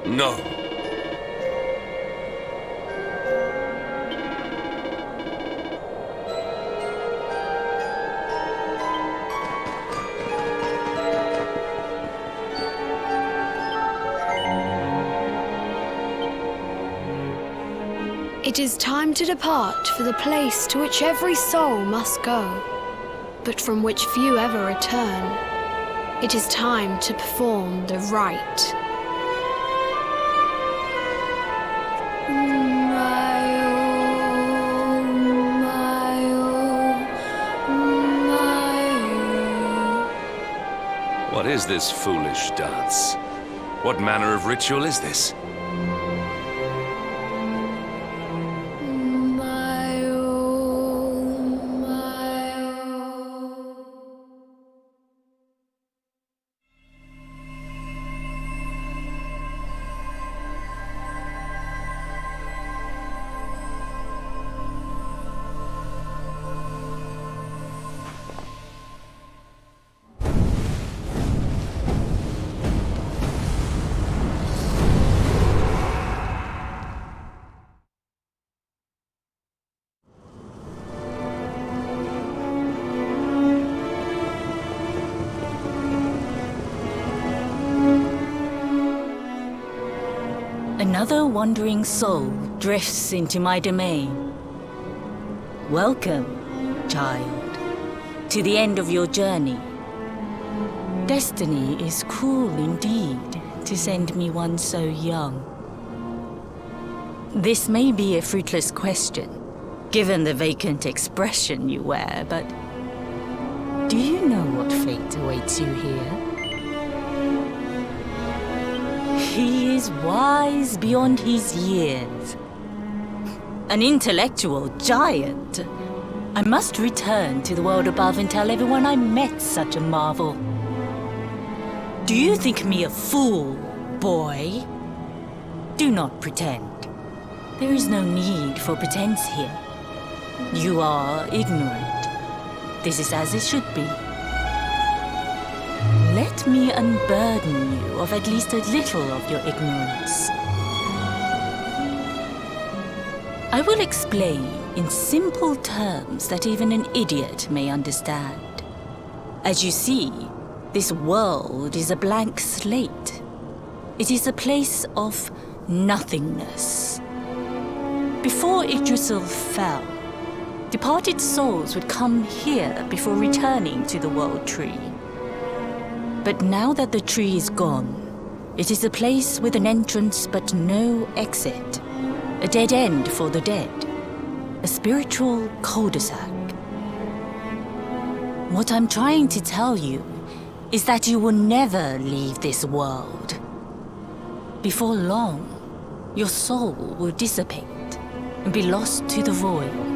No. It is time to depart for the place to which every soul must go, but from which few ever return. It is time to perform the rite. What is this foolish dance? What manner of ritual is this? Another wandering soul drifts into my domain. Welcome, child, to the end of your journey. Destiny is cruel indeed to send me one so young. This may be a fruitless question, given the vacant expression you wear, but do you know what fate awaits you here? He is wise beyond his years. An intellectual giant. I must return to the world above and tell everyone I met such a marvel. Do you think me a fool, boy? Do not pretend. There is no need for pretense here. You are ignorant. This is as it should be. Let me unburden you of at least a little of your ignorance. I will explain in simple terms that even an idiot may understand. As you see, this world is a blank slate. It is a place of nothingness. Before Yggdrasil fell, departed souls would come here before returning to the World Tree. But now that the tree is gone, it is a place with an entrance but no exit. A dead end for the dead. A spiritual cul-de-sac. What I'm trying to tell you is that you will never leave this world. Before long, your soul will dissipate and be lost to the void.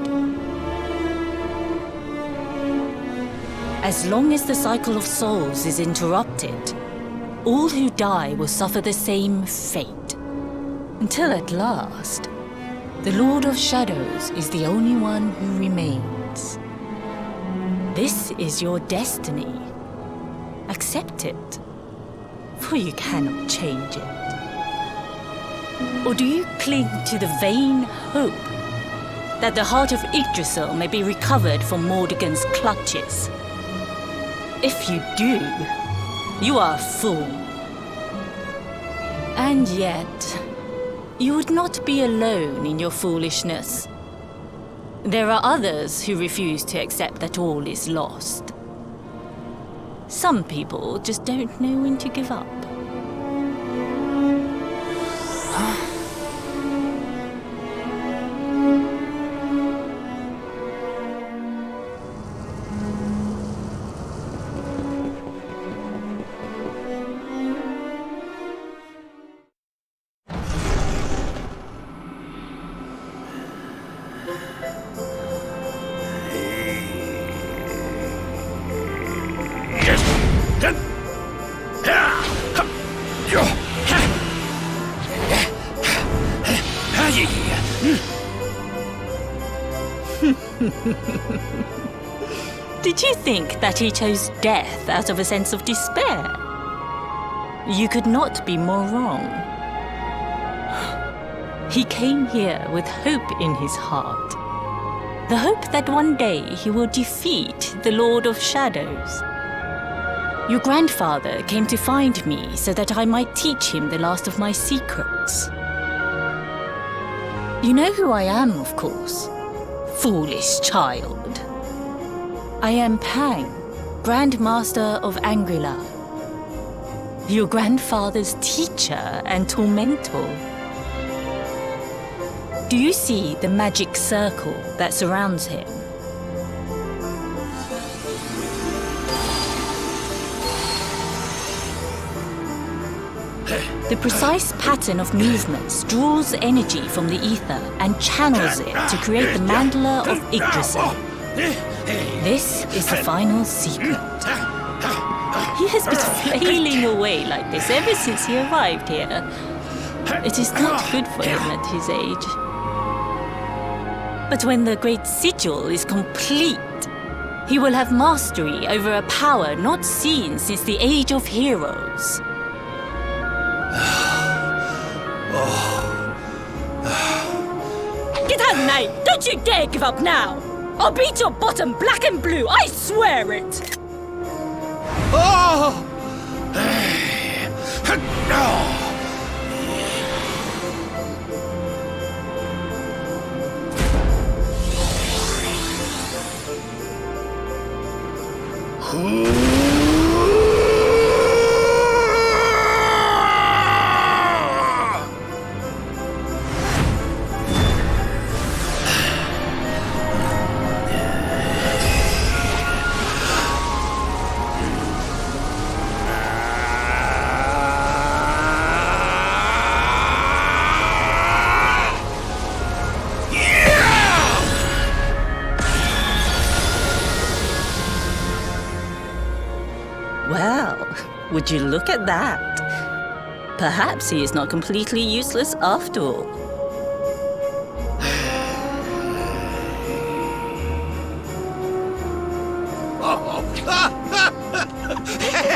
As long as the cycle of souls is interrupted, all who die will suffer the same fate. Until at last, the Lord of Shadows is the only one who remains. This is your destiny. Accept it, for you cannot change it. Or do you cling to the vain hope that the heart of Yggdrasil may be recovered from Mordegon's clutches? If you do, you are a fool. And yet, you would not be alone in your foolishness. There are others who refuse to accept that all is lost. Some people just don't know when to give up. Did you think that he chose death out of a sense of despair? You could not be more wrong. He came here with hope in his heart. The hope that one day he will defeat the Lord of Shadows. Your grandfather came to find me so that I might teach him the last of my secrets. You know who I am, of course. Foolish child. I am Pang, Grandmaster of Angrila. Your grandfather's teacher and tormentor. Do you see the magic circle that surrounds him? The precise pattern of movements draws energy from the ether and channels it to create the mandala of Yggdrasil. This is the final secret. He has been flailing away like this ever since he arrived here. It is not good for him at his age. But when the great sigil is complete, he will have mastery over a power not seen since the Age of Heroes. Get out, Knight! Don't you dare give up now! I'll beat your bottom black and blue, I swear it! Oh! Well, would you look at that? Perhaps he is not completely useless after all.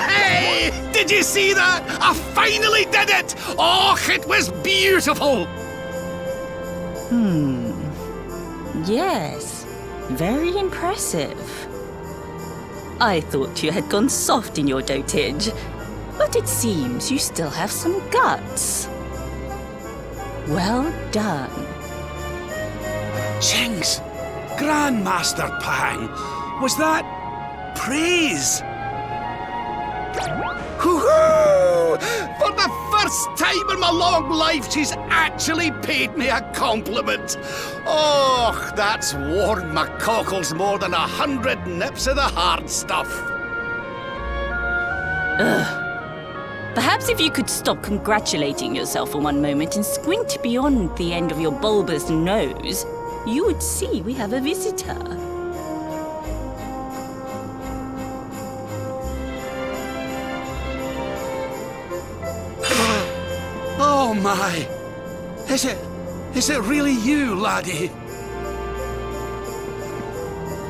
Hey! Did you see that? I finally did it! Oh, it was beautiful! Yes, very impressive. I thought you had gone soft in your dotage, but it seems you still have some guts. Well done. Jinx! Grandmaster Pang! Was that praise? Hoo-hoo! For the first time in my long life, she's actually paid me a compliment. Oh, that's warmed my cockles more than 100 nips of the hard stuff. Perhaps if you could stop congratulating yourself for one moment and squint beyond the end of your bulbous nose, you would see we have a visitor. Oh my! Is it really you, laddie?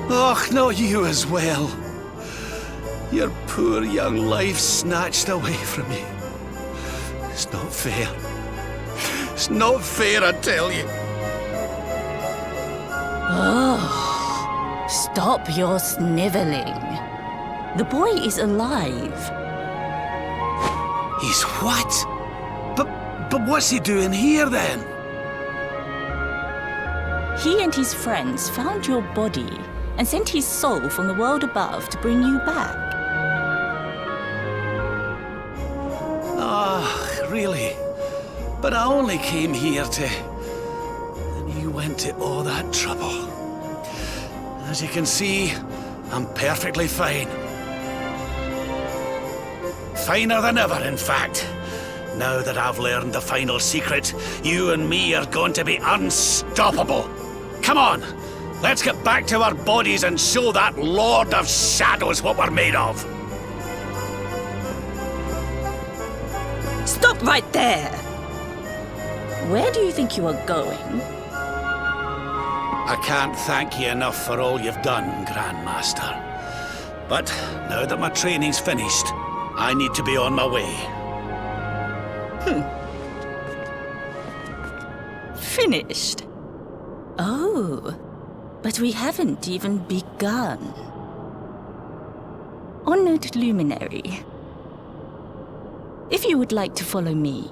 Och, not you as well. Your poor young life snatched away from me. It's not fair. It's not fair, I tell you. Oh, stop your sniveling. The boy is alive. He's what? But what's he doing here then? He and his friends found your body and sent his soul from the world above to bring you back. Ah, really? But I only came here to... And you went to all that trouble. As you can see, I'm perfectly fine. Finer than ever, in fact. Now that I've learned the final secret, you and me are going to be unstoppable. Come on, let's get back to our bodies and show that Lord of Shadows what we're made of. Stop right there! Where do you think you are going? I can't thank you enough for all you've done, Grandmaster. But now that my training's finished, I need to be on my way. finished? Oh, but we haven't even begun. Honored Luminary, if you would like to follow me.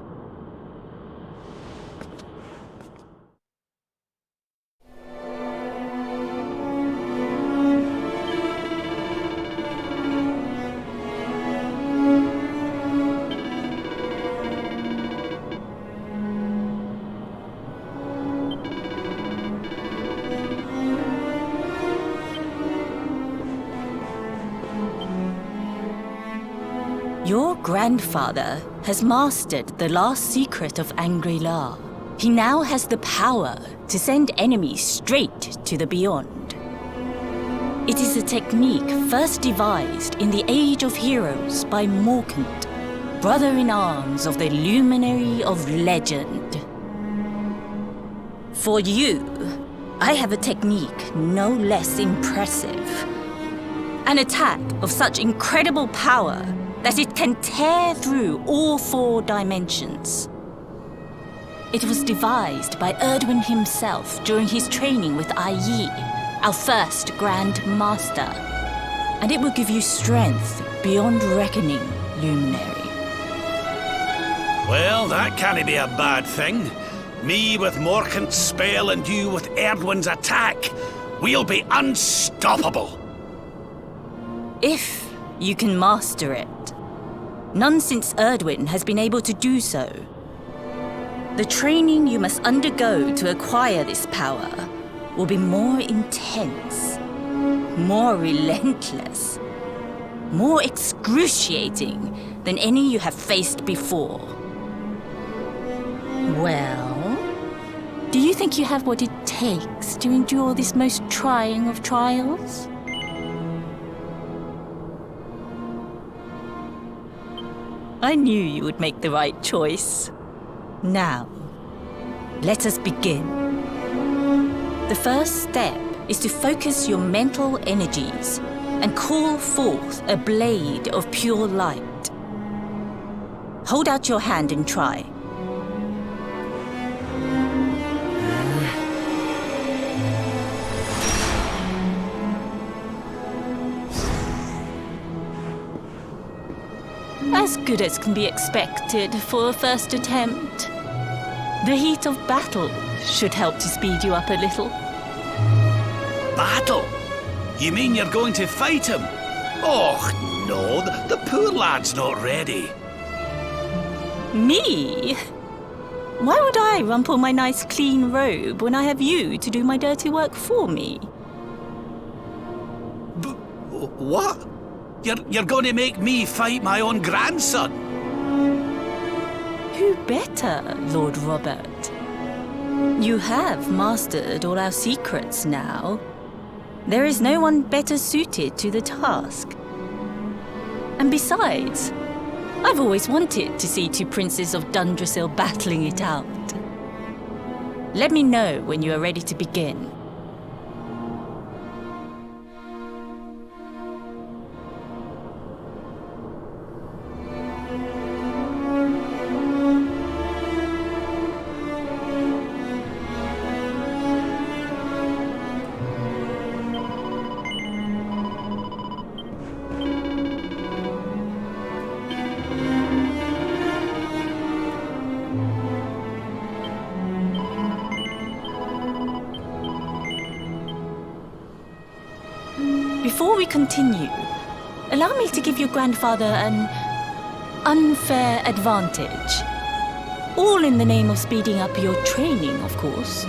Your grandfather has mastered the last secret of Angri-La. He now has the power to send enemies straight to the beyond. It is a technique first devised in the Age of Heroes by Morkant, brother-in-arms of the Luminary of Legend. For you, I have a technique no less impressive. An attack of such incredible power that it can tear through all 4 dimensions. It was devised by Erdwin himself during his training with Ai Yi, our first grandmaster. And it will give you strength beyond reckoning, Luminary. Well, that can't be a bad thing. Me with Morkant's spell and you with Erdwin's attack. We'll be unstoppable. If you can master it. None since Erdwin has been able to do so. The training you must undergo to acquire this power will be more intense, more relentless, more excruciating than any you have faced before. Well, do you think you have what it takes to endure this most trying of trials? I knew you would make the right choice. Now, let us begin. The first step is to focus your mental energies and call forth a blade of pure light. Hold out your hand and try. As good as can be expected for a first attempt. The heat of battle should help to speed you up a little. Battle? You mean you're going to fight him? Oh, no, the poor lad's not ready. Me? Why would I rumple my nice clean robe when I have you to do my dirty work for me? What? You're going to make me fight my own grandson? Who better, Lord Robert? You have mastered all our secrets now. There is no one better suited to the task. And besides, I've always wanted to see 2 princes of Dundrasil battling it out. Let me know when you are ready to begin. Before we continue, allow me to give your grandfather an unfair advantage. All in the name of speeding up your training, of course.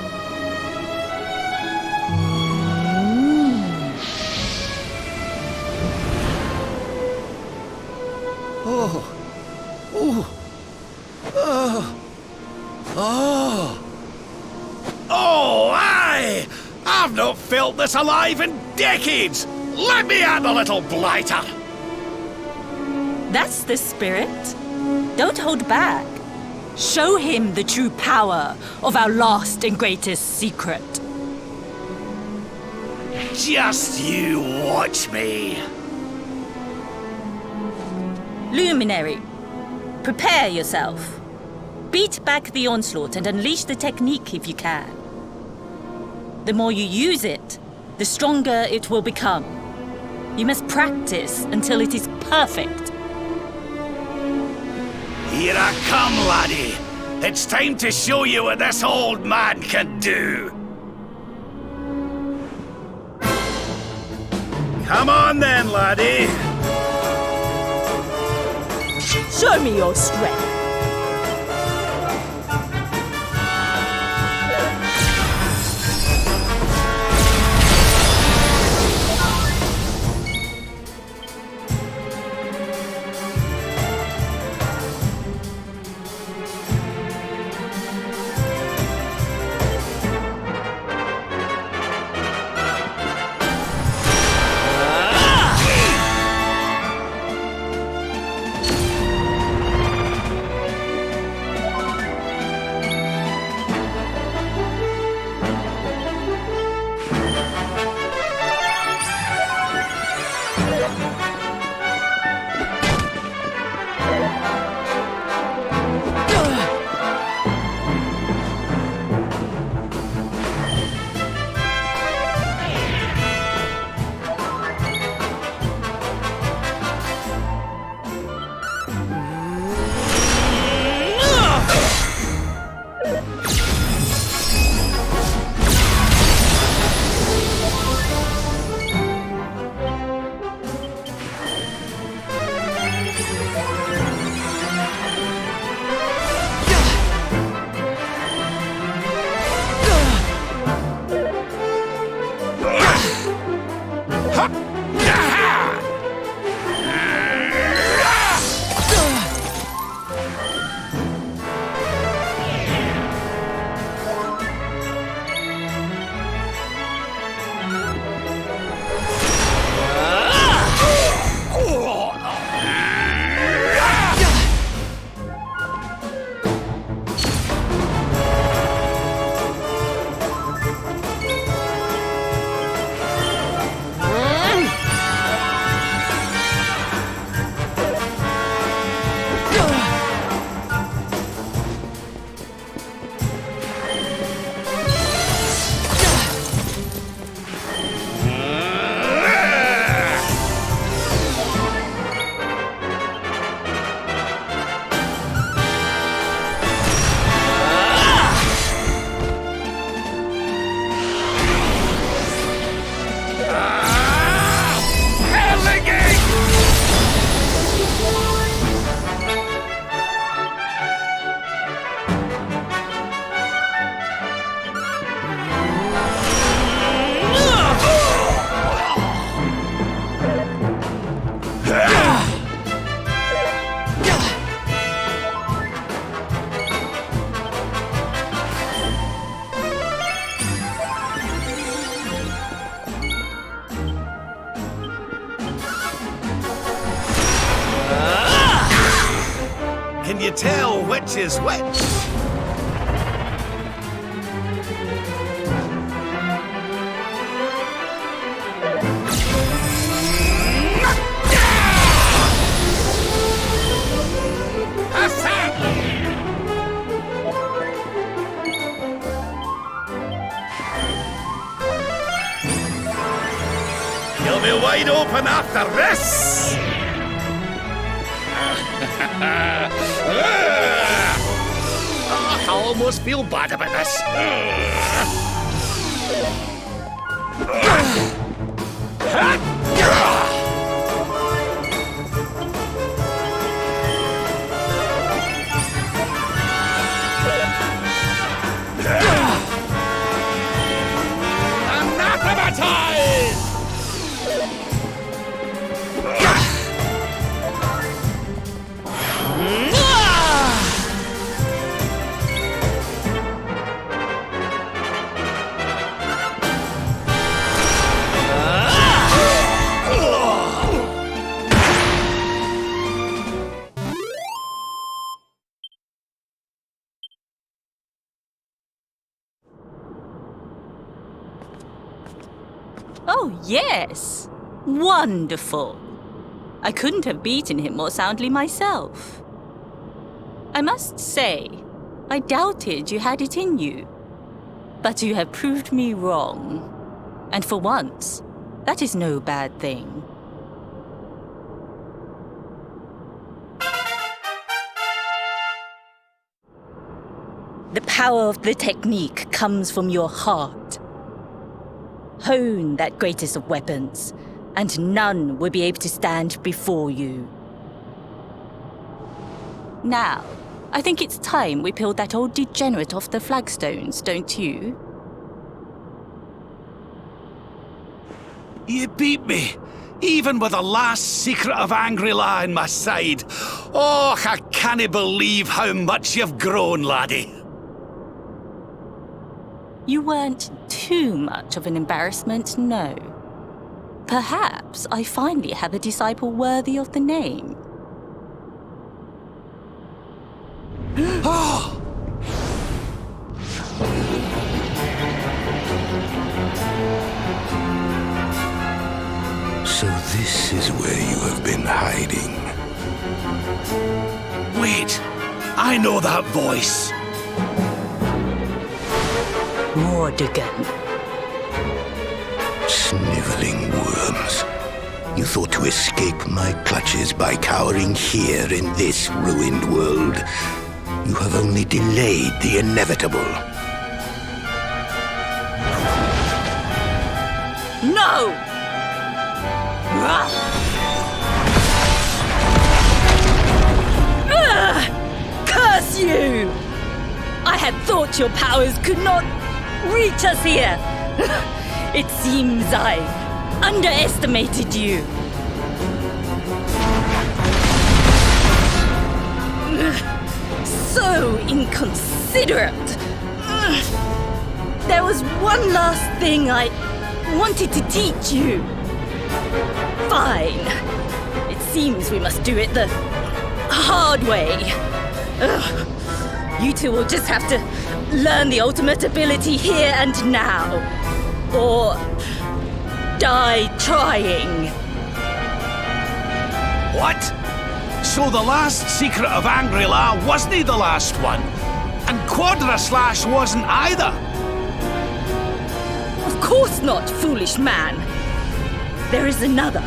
Oh, aye! I've not felt this alive in decades! Let me at the little blighter! That's the spirit. Don't hold back. Show him the true power of our last and greatest secret. Just you watch me. Luminary, prepare yourself. Beat back the onslaught and unleash the technique if you can. The more you use it, the stronger it will become. You must practice until it is perfect. Here I come, laddie. It's time to show you what this old man can do. Come on then, laddie. Show me your strength. Can you tell which is which? You'll be wide open after this! I almost feel bad about this. Anathematized! Oh, yes. Wonderful. I couldn't have beaten him more soundly myself. I must say, I doubted you had it in you. But you have proved me wrong. And for once, that is no bad thing. The power of the technique comes from your heart. Hone that greatest of weapons, and none will be able to stand before you. Now, I think it's time we peeled that old degenerate off the flagstones, don't you? You beat me, even with the last secret of Angry-La in my side. Oh, I can't believe how much you've grown, laddie. You weren't too much of an embarrassment, no. Perhaps I finally have a disciple worthy of the name. Oh! So this is where you have been hiding. Wait, I know that voice. Mordegon. Sniveling worms. You thought to escape my clutches by cowering here in this ruined world. You have only delayed the inevitable. No! Curse you! I had thought your powers could not reach us here. It seems I underestimated you. So inconsiderate. There was one last thing I wanted to teach you. Fine. It seems we must do it the hard way. You two will just have to learn the ultimate ability here and now. Or die trying. What? So the last secret of Angry-La wasn't the last one? And Quadra Slash wasn't either? Of course not, foolish man. There is another.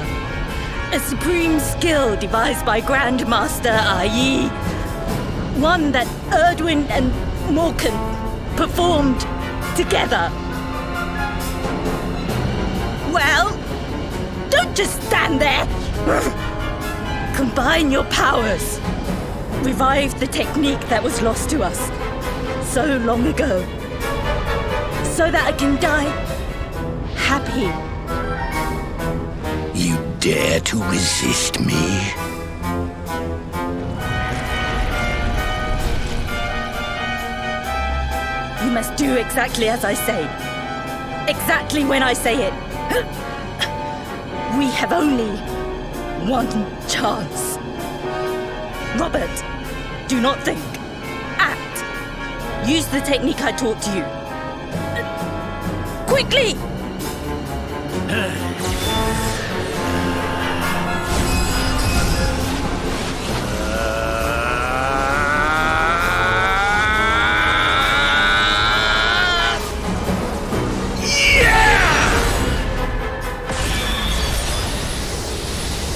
A supreme skill devised by Grandmaster Ai Yi. One that Erdwin and Mordegon performed together. Well, don't just stand there. Combine your powers. Revive the technique that was lost to us so long ago. So that I can die happy. You dare to resist me? You must do exactly as I say. Exactly when I say it. We have only one chance. Robert, do not think. Act. Use the technique I taught you. Quickly!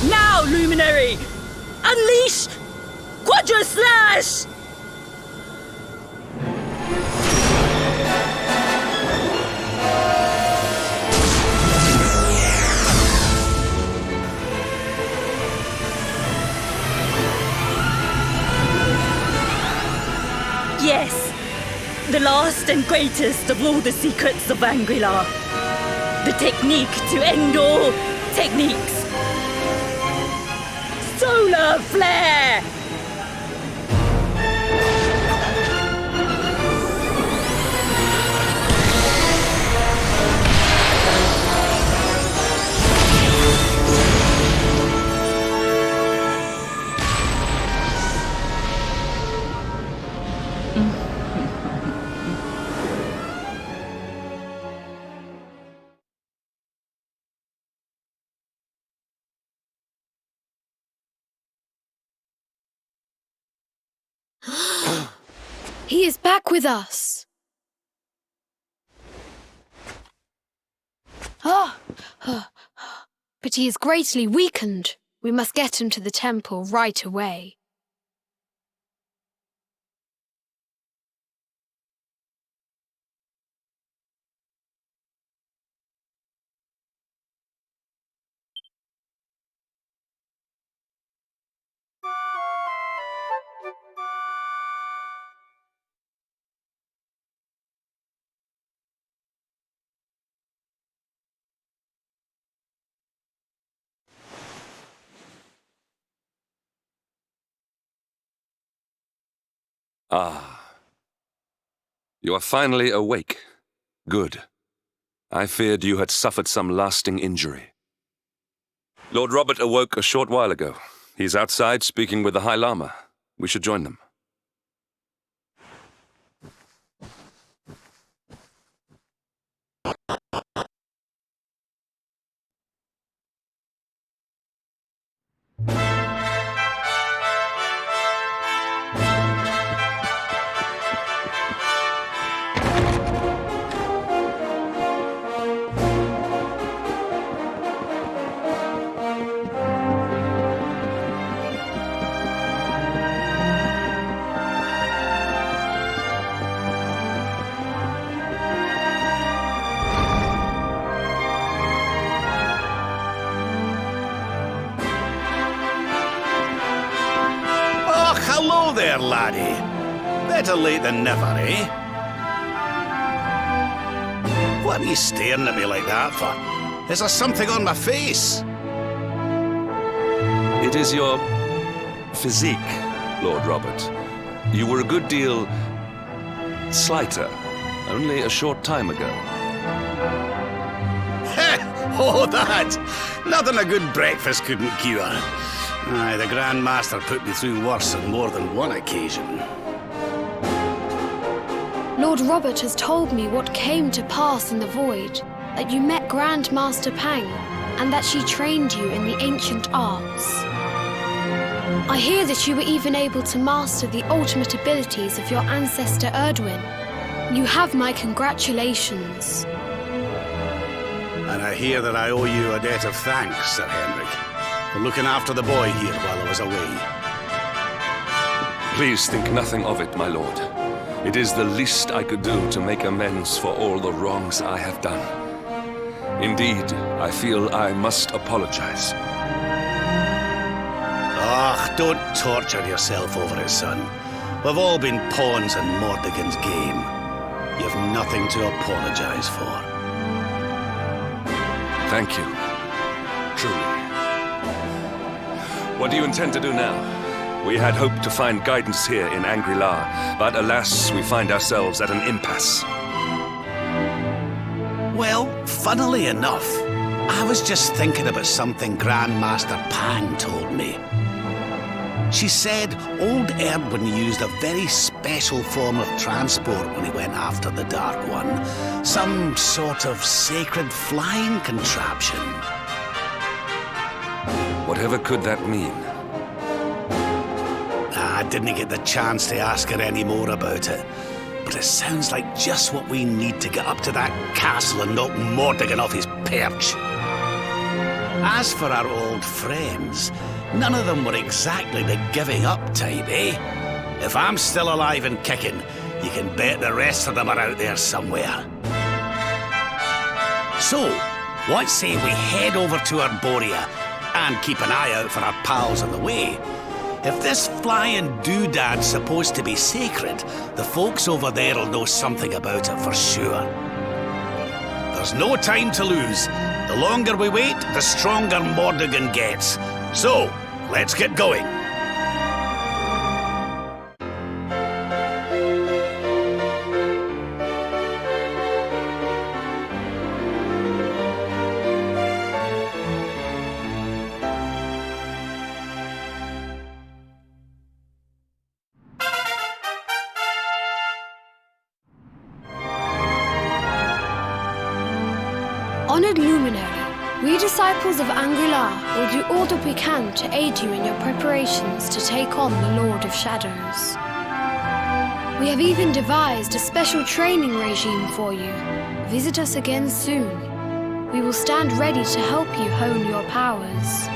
Now, Luminary! Unleash Quadra Slash! Yes, the last and greatest of all the secrets of Angry-La. The technique to end all techniques. Solar Flair! He is back with us! But he is greatly weakened. We must get him to the temple right away. Ah. You are finally awake. Good. I feared you had suffered some lasting injury. Lord Robert awoke a short while ago. He's outside speaking with the High Lama. We should join them. Hello there, laddie. Better late than never, eh? What are you staring at me like that for? Is there something on my face? It is your physique, Lord Robert. You were a good deal slighter only a short time ago. Oh, that! Nothing a good breakfast couldn't cure. Aye, the grandmaster put me through worse on more than one occasion. Lord Robert has told me what came to pass in the void, that you met Grandmaster Pang, and that she trained you in the ancient arts. I hear that you were even able to master the ultimate abilities of your ancestor Erdwin. You have my congratulations. And I hear that I owe you a debt of thanks, Sir Henrik, for looking after the boy here while I was away. Please think nothing of it, my lord. It is the least I could do to make amends for all the wrongs I have done. Indeed, I feel I must apologize. Ah, don't torture yourself over it, son. We've all been pawns in Mordegon's game. You've nothing to apologize for. Thank you. Truly. What do you intend to do now? We had hoped to find guidance here in Angri-La, but alas, we find ourselves at an impasse. Well, funnily enough, I was just thinking about something Grandmaster Pang told me. She said old Erdwin used a very special form of transport when he went after the Dark One. Some sort of sacred flying contraption. Whatever could that mean? I didn't get the chance to ask her any more about it. But it sounds like just what we need to get up to that castle and knock Mordegon off his perch. As for our old friends, none of them were exactly the giving up type, eh? If I'm still alive and kicking, you can bet the rest of them are out there somewhere. So, what say we head over to Arborea and keep an eye out for our pals on the way? If this flying doodad's supposed to be sacred, the folks over there will know something about it for sure. There's no time to lose. The longer we wait, the stronger Mordegon gets. So, let's get going. Honored Luminary, we disciples of Angri-La will do all that we can to aid you in your preparations to take on the Lord of Shadows. We have even devised a special training regime for you. Visit us again soon. We will stand ready to help you hone your powers.